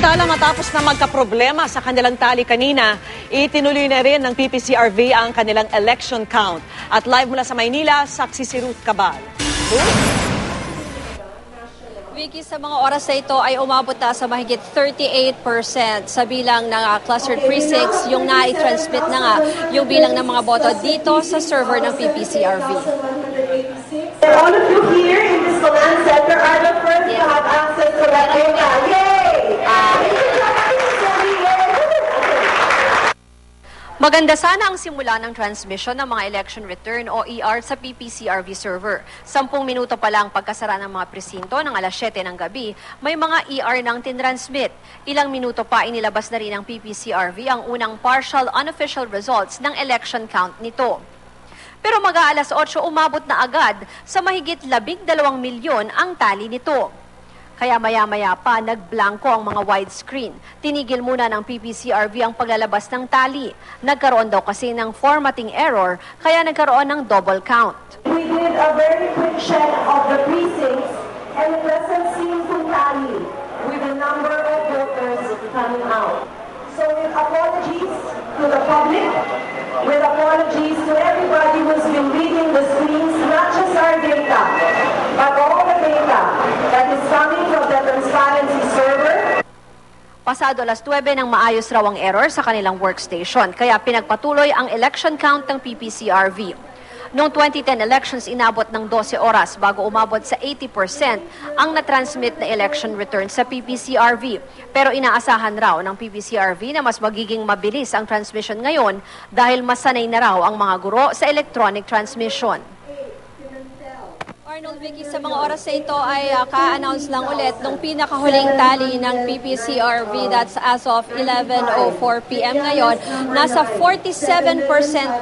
Samantala, matapos na magkaproblema sa kanilang tali kanina, itinuloy na rin ng PPCRV ang kanilang election count. At live mula sa Maynila, saksi si Ruth Cabal. Vicky, sa mga oras na ito ay umabot na sa mahigit 38% sa bilang ng clustered precincts, yung na-transmit na nga yung bilang ng mga boto dito sa server ng PPCRV. All of you here in this command center are the first to have access to that data. Yay! Maganda sana ang simula ng transmission ng mga election return o ER sa PPCRV server. 10 minuto pa lang pagkasara ng mga presinto ng alas 7 ng gabi, may mga ER nang tinransmit. Ilang minuto pa inilabas na rin ng PPCRV ang unang partial unofficial results ng election count nito. Pero mag-aalas 8 umabot na agad sa mahigit 12 milyon ang tali nito. Kaya maya-maya pa nagblanko ang mga widescreen. Tinigil muna ng PPCRV ang paglalabas ng tali. Nagkaroon daw kasi ng formatting error, kaya nagkaroon ng double count. We did a very quick check of the precincts and it doesn't seem to tally with the number of voters coming out. So with apologies to the public, with apologies to everybody who's been reading the screens, not just our data, but all the data that is coming from the transparency server. Pasado alas 9 nang maayos raw ang error sa kanilang workstation, kaya pinagpatuloy ang election count ng PPCRV. Noong 2010 elections, inabot ng 12 oras bago umabot sa 80% ang natransmit na election return sa PPCRV. Pero inaasahan raw ng PPCRV na mas magiging mabilis ang transmission ngayon dahil masanay na raw ang mga guro sa electronic transmission. Arnold, Vicky, sa mga oras na ito ay ka-announce lang ulit nung pinakahuling tali ng PPCRV, that's as of 11:04 p.m. ngayon. Nasa 47%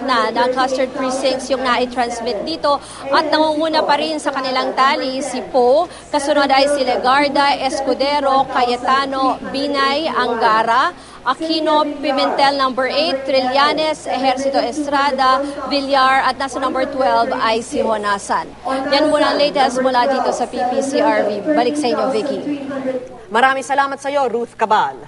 na ng clustered precincts yung na-transmit dito at nangunguna pa rin sa kanilang tali si Po, kasunod ay si Legarda, Escudero, Cayetano, Binay, Angara, Aquino, Pimentel number 8, Trillanes, Ejercito Estrada, Villar at nasa number 12 ay si Honasan. Yan muna ang latest mula dito sa PPCRV. Balik sa inyo, Vicky. Maraming salamat sa iyo, Ruth Cabal.